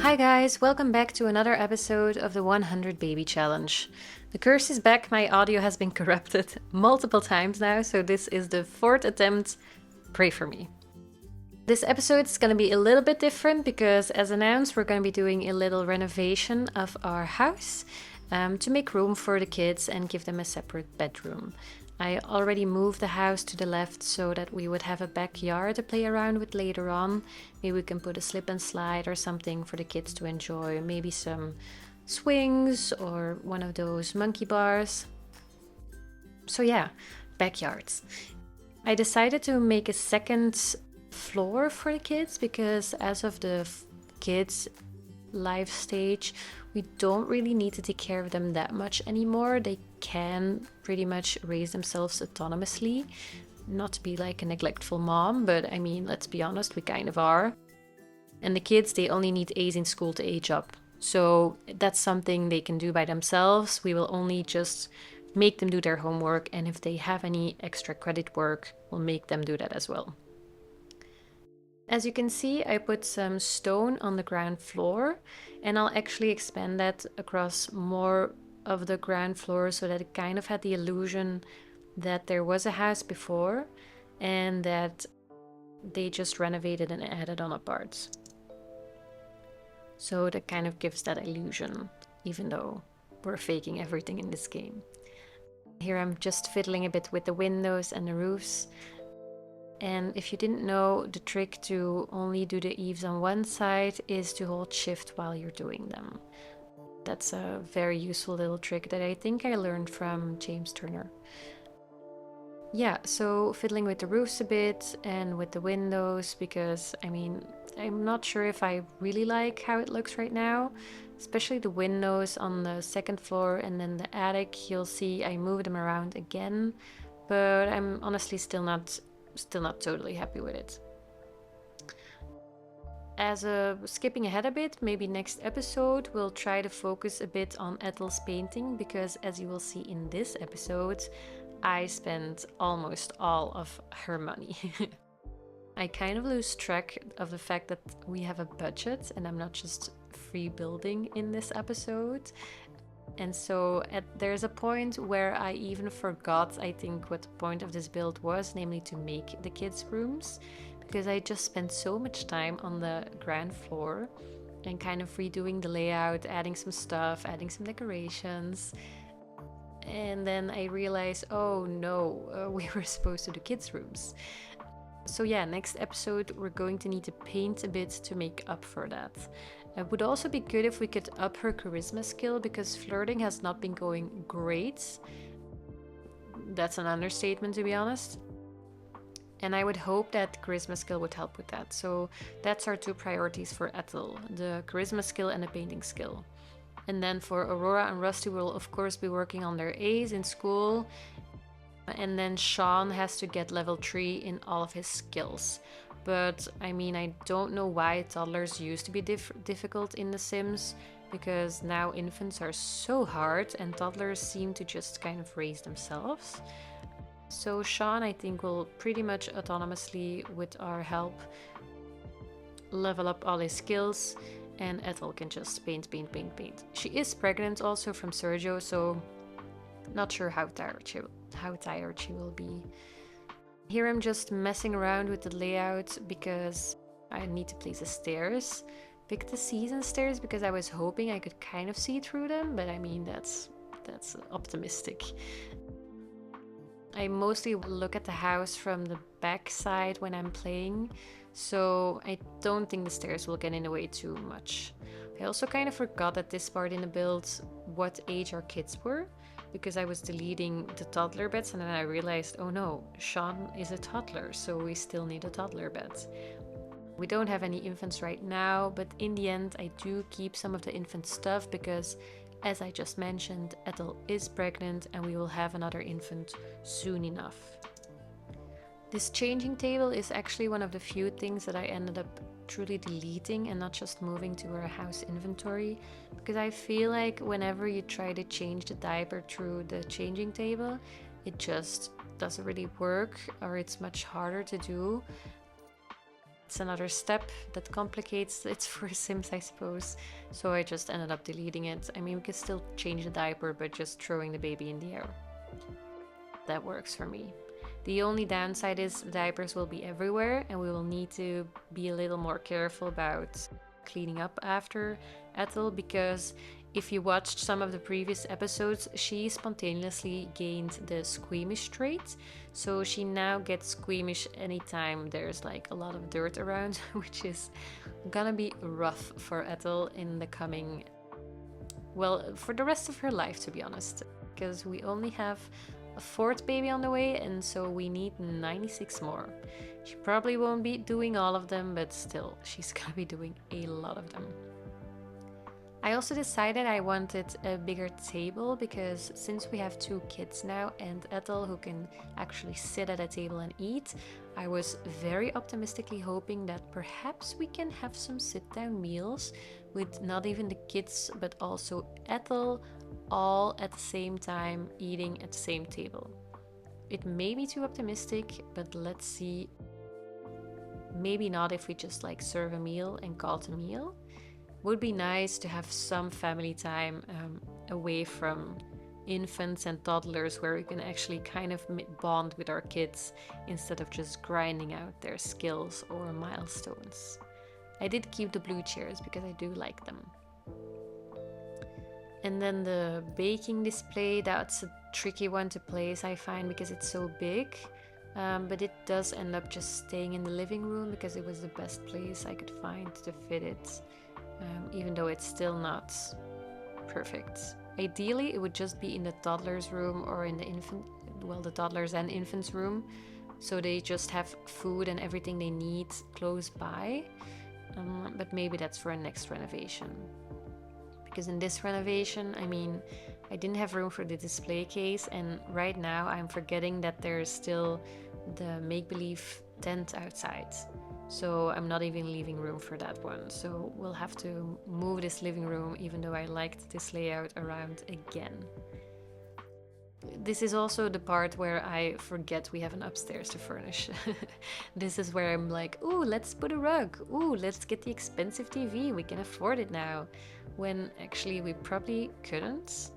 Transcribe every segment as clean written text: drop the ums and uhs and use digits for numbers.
Hi guys, welcome back to another episode of the 100 Baby Challenge. The curse is back, my audio has been corrupted multiple times now, so this is the fourth attempt. Pray for me. This episode is going to be a little bit different because, as announced, we're going to be doing a little renovation of our house to make room for the kids and give them a separate bedroom. I already moved the house to the left so that we would have a backyard to play around with later on. Maybe we can put a slip and slide or something for the kids to enjoy. Maybe some swings or one of those monkey bars. So yeah, backyards. I decided to make a second floor for the kids because as of the kids' life stage, we don't really need to take care of them that much anymore. They can pretty much raise themselves autonomously. Not to be like a neglectful mom, but I mean, let's be honest, we kind of are. And the kids, they only need A's in school to age up. So that's something they can do by themselves. We will only just make them do their homework, and if they have any extra credit work, we'll make them do that as well. As you can see, I put some stone on the ground floor, and I'll actually expand that across more of the ground floor so that it kind of had the illusion that there was a house before and that they just renovated and added on a part. So that kind of gives that illusion, even though we're faking everything in this game. Here I'm just fiddling a bit with the windows and the roofs. And if you didn't know, the trick to only do the eaves on one side is to hold shift while you're doing them. That's a very useful little trick that I think I learned from James Turner. Yeah, so fiddling with the roofs a bit and with the windows because, I mean, I'm not sure if I really like how it looks right now, especially the windows on the second floor and then the attic. You'll see I moved them around again, but I'm honestly still not totally happy with it. Skipping ahead a bit, maybe next episode we'll try to focus a bit on Ethel's painting because, as you will see in this episode, I spent almost all of her money. I kind of lose track of the fact that we have a budget and I'm not just free building in this episode. And so there's a point where I even forgot, I think, what the point of this build was, namely to make the kids' rooms, because I just spent so much time on the ground floor and kind of redoing the layout, adding some stuff, adding some decorations. And then I realized, oh no, we were supposed to do kids' rooms. So yeah, next episode we're going to need to paint a bit to make up for that. It would also be good if we could up her charisma skill because flirting has not been going great. That's an understatement, to be honest. And I would hope that charisma skill would help with that. So that's our two priorities for Ethel, the charisma skill and the painting skill. And then for Aurora and Rusty, we'll of course be working on their A's in school. And then Sean has to get level 3 in all of his skills. But I mean, I don't know why toddlers used to be difficult in The Sims, because now infants are so hard and toddlers seem to just kind of raise themselves. So Sean, I think, will pretty much autonomously, with our help, level up all his skills, and Ethel can just paint. She is pregnant also from Sergio, so not sure how tired she will be. Here I'm just messing around with the layout because I need to place the stairs. Picked the season stairs because I was hoping I could kind of see through them, but I mean that's optimistic. I mostly look at the house from the back side when I'm playing, so I don't think the stairs will get in the way too much. I also kind of forgot at this part in the build what age our kids were, because I was deleting the toddler beds and then I realized, oh no, Sean is a toddler, so we still need a toddler bed. We don't have any infants right now, but in the end I do keep some of the infant stuff because, as I just mentioned, Ethel is pregnant and we will have another infant soon enough. This changing table is actually one of the few things that I ended up truly deleting and not just moving to our house inventory, because I feel like whenever you try to change the diaper through the changing table, it just doesn't really work, or it's much harder to do. It's another step that complicates it for Sims, I suppose. So I just ended up deleting it. I mean, we could still change the diaper, but just throwing the baby in the air. That works for me. The only downside is the diapers will be everywhere, and we will need to be a little more careful about cleaning up after Ethel, because if you watched some of the previous episodes, she spontaneously gained the squeamish trait. So she now gets squeamish anytime there's like a lot of dirt around, which is gonna be rough for Ethel in the coming, well, for the rest of her life, to be honest, because we only have a 4th baby on the way, and so we need 96 more. She probably won't be doing all of them, but still, she's gonna be doing a lot of them. I also decided I wanted a bigger table because since we have 2 kids now and Ethel who can actually sit at a table and eat, I was very optimistically hoping that perhaps we can have some sit-down meals with not even the kids but also Ethel all at the same time eating at the same table. It may be too optimistic, but let's see. Maybe not if we just like serve a meal and call it a meal. Would be nice to have some family time away from infants and toddlers where we can actually kind of bond with our kids instead of just grinding out their skills or milestones. I did keep the blue chairs because I do like them. And then the baking display, that's a tricky one to place, I find, because it's so big. But it does end up just staying in the living room because it was the best place I could find to fit it. Even though it's still not perfect. Ideally, it would just be in the toddlers' room or in the toddlers and infants' room, so they just have food and everything they need close by. But maybe that's for a next renovation. Because in this renovation, I mean, I didn't have room for the display case, and right now I'm forgetting that there's still the make-believe tent outside. So I'm not even leaving room for that one. So we'll have to move this living room, even though I liked this layout, around again. This is also the part where I forget we have an upstairs to furnish. This is where I'm like, ooh, let's put a rug. Ooh, let's get the expensive TV. We can afford it now. When actually we probably couldn't.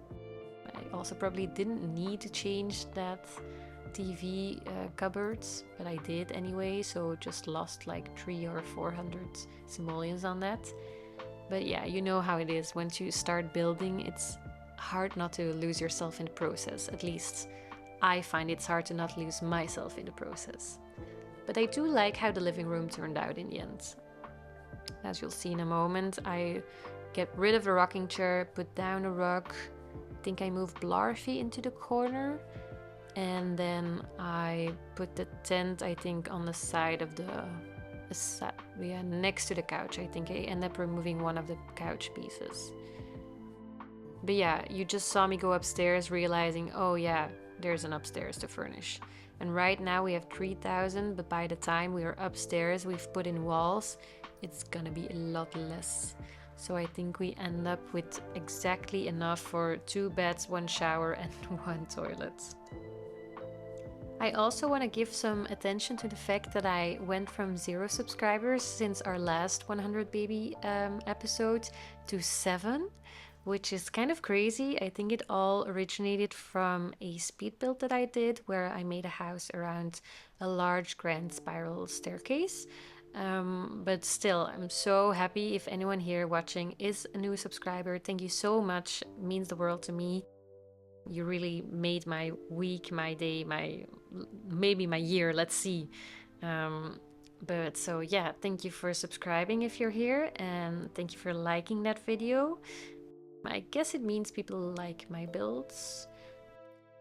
I also probably didn't need to change that TV cupboards, but I did anyway, so just lost like 300 or 400 simoleons on that. But yeah, you know how it is. Once you start building, it's hard not to lose yourself in the process. At least I find it's hard to not lose myself in the process. But I do like how the living room turned out in the end. As you'll see in a moment, I get rid of the rocking chair, put down a rug. I think I moved Blarfy into the corner. And then I put the tent, I think, on the side of next to the couch. I think I ended up removing one of the couch pieces. But yeah, you just saw me go upstairs realizing, oh yeah, there's an upstairs to furnish. And right now we have 3,000, but by the time we are upstairs, we've put in walls, it's gonna be a lot less. So I think we end up with exactly enough for 2 beds, 1 shower and 1 toilet. I also want to give some attention to the fact that I went from 0 subscribers since our last 100 baby episode to 7, which is kind of crazy. I think it all originated from a speed build that I did where I made a house around a large grand spiral staircase. But still, I'm so happy if anyone here watching is a new subscriber. Thank you so much. It means the world to me. You really made my week, my day, maybe my year, let's see. But so yeah, thank you for subscribing if you're here, and thank you for liking that video. I guess it means people like my builds.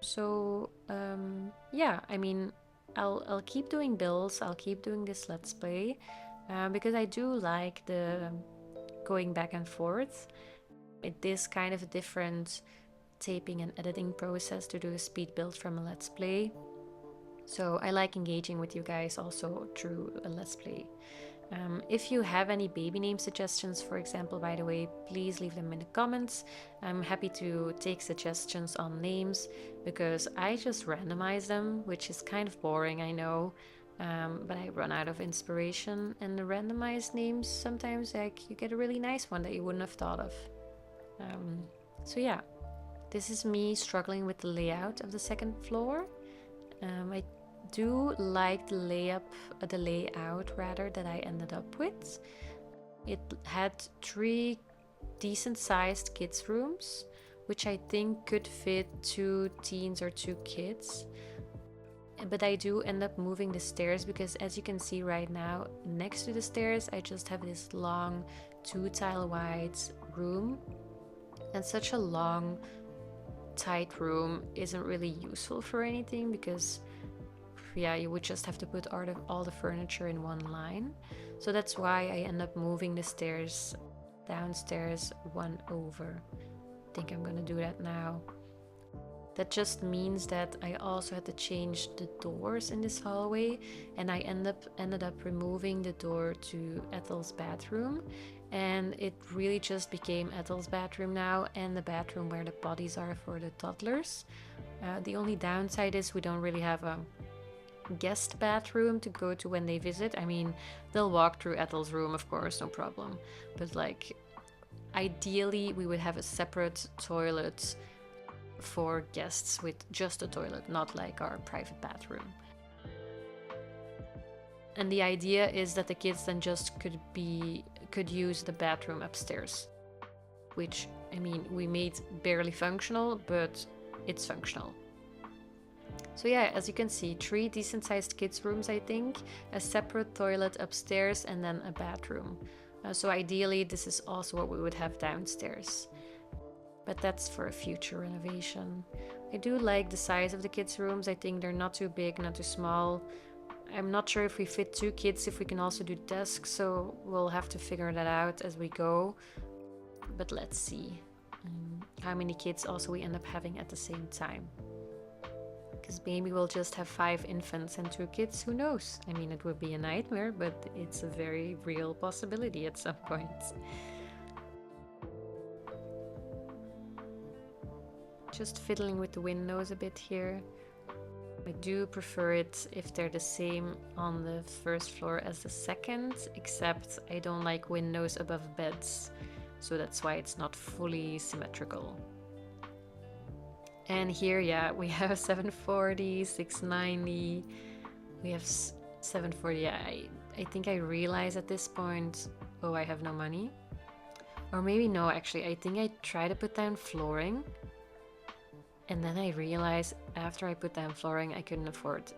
So yeah, I mean, I'll keep doing builds, I'll keep doing this let's play, because I do like the going back and forth. It is kind of a different taping and editing process to do a speed build from a let's play. So I like engaging with you guys also through a let's play. If you have any baby name suggestions, for example, by the way, please leave them in the comments. I'm happy to take suggestions on names because I just randomize them, which is kind of boring, I know. but I run out of inspiration, and the randomized names sometimes like you get a really nice one that you wouldn't have thought of. So yeah, this is me struggling with the layout of the second floor. I do like the layout rather that I ended up with. It had 3 decent sized kids rooms, which I think could fit 2 teens or 2 kids. But I do end up moving the stairs because, as you can see right now, next to the stairs I just have this long 2 tile wide room, and such a long tight room isn't really useful for anything because yeah, you would just have to put all the furniture in one line. So that's why I end up moving the stairs downstairs 1 over. I think I'm gonna do that now. That just means that I also had to change the doors in this hallway, and I ended up removing the door to Ethel's bathroom, and it really just became Ethel's bathroom now, and the bathroom where the potties are for the toddlers. The only downside is we don't really have a guest bathroom to go to when they visit. I mean, they'll walk through Ethel's room, of course, no problem. But like, ideally, we would have a separate toilet for guests with just a toilet, not like our private bathroom. And the idea is that the kids then just could use the bathroom upstairs, which, I mean, we made barely functional, but it's functional. So yeah, as you can see, 3 decent sized kids rooms, I think, a separate toilet upstairs, and then a bathroom. So ideally this is also what we would have downstairs, but that's for a future renovation. I do like the size of the kids rooms. I think they're not too big, not too small. I'm not sure if we fit 2 kids, if we can also do desks, so we'll have to figure that out as we go. But let's see how many kids also we end up having at the same time. Because maybe we'll just have 5 infants and 2 kids, who knows? I mean, it would be a nightmare, but it's a very real possibility at some point. Just fiddling with the windows a bit here. I do prefer it if they're the same on the first floor as the second, except I don't like windows above beds, so that's why it's not fully symmetrical. And here, yeah, we have 740, 690, we have 740. Yeah, I think I realize at this point, oh, I have no money. Or maybe no, actually, I think I try to put down flooring, and then I realized after I put down flooring, I couldn't afford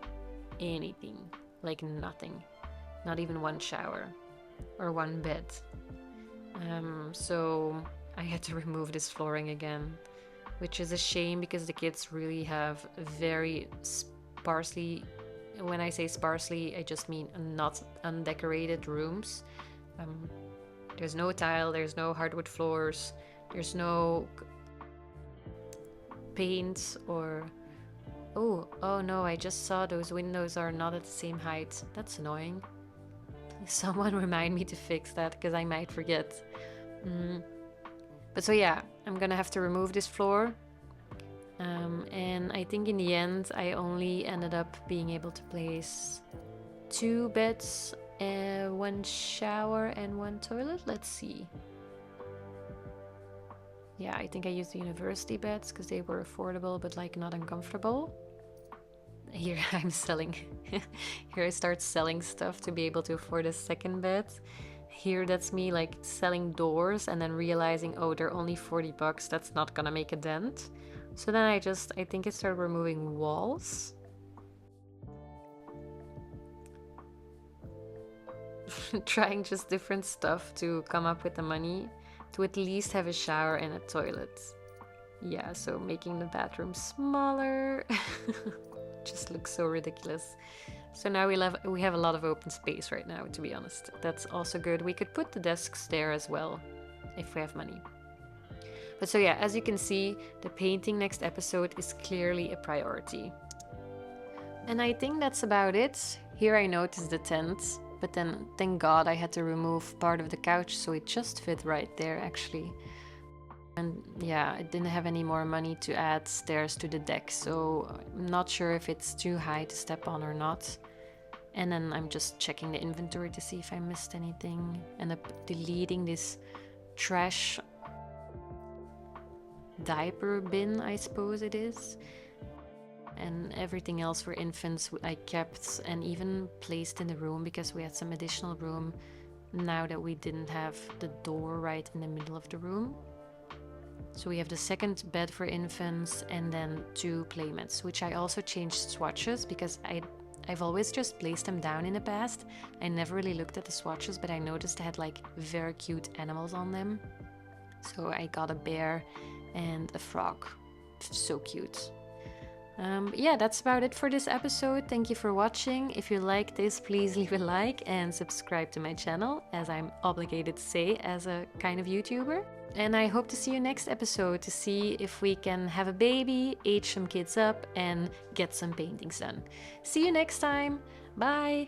anything. Like nothing. Not even 1 shower. Or 1 bed. So I had to remove this flooring again. Which is a shame because the kids really have very sparsely... When I say sparsely, I just mean not undecorated rooms. There's no tile, there's no hardwood floors, there's no paint or... Oh no, I just saw those windows are not at the same height. That's annoying. Someone remind me to fix that because I might forget. But so yeah, I'm gonna have to remove this floor. And I think in the end I only ended up being able to place 2 beds, 1 shower and 1 toilet. Let's see. Yeah, I think I used the university beds because they were affordable but like not uncomfortable. Here I'm selling. Here I start selling stuff to be able to afford a second bed. Here that's me like selling doors and then realizing, oh, they're only $40. That's not gonna make a dent. So then I think I started removing walls. Trying just different stuff to come up with the money to at least have a shower and a toilet. Yeah, so making the bathroom smaller. Just looks so ridiculous. So now we have a lot of open space right now, to be honest. That's also good. We could put the desks there as well, if we have money. But so yeah, as you can see, the painting next episode is clearly a priority. And I think that's about it. Here I noticed the tent, but then thank God I had to remove part of the couch, so it just fit right there actually. And yeah, I didn't have any more money to add stairs to the deck, so I'm not sure if it's too high to step on or not. And then I'm just checking the inventory to see if I missed anything. End up deleting this trash diaper bin, I suppose it is. And everything else for infants I kept and even placed in the room because we had some additional room now that we didn't have the door right in the middle of the room. So we have the second bed for infants and then 2 playmats, which I also changed swatches because I've always just placed them down in the past. I never really looked at the swatches, but I noticed they had like very cute animals on them. So I got a bear and a frog. So cute. Yeah, that's about it for this episode. Thank you for watching. If you like this, please leave a like and subscribe to my channel, as I'm obligated to say as a kind of YouTuber. And I hope to see you next episode to see if we can have a baby, age some kids up, and get some paintings done. See you next time. Bye!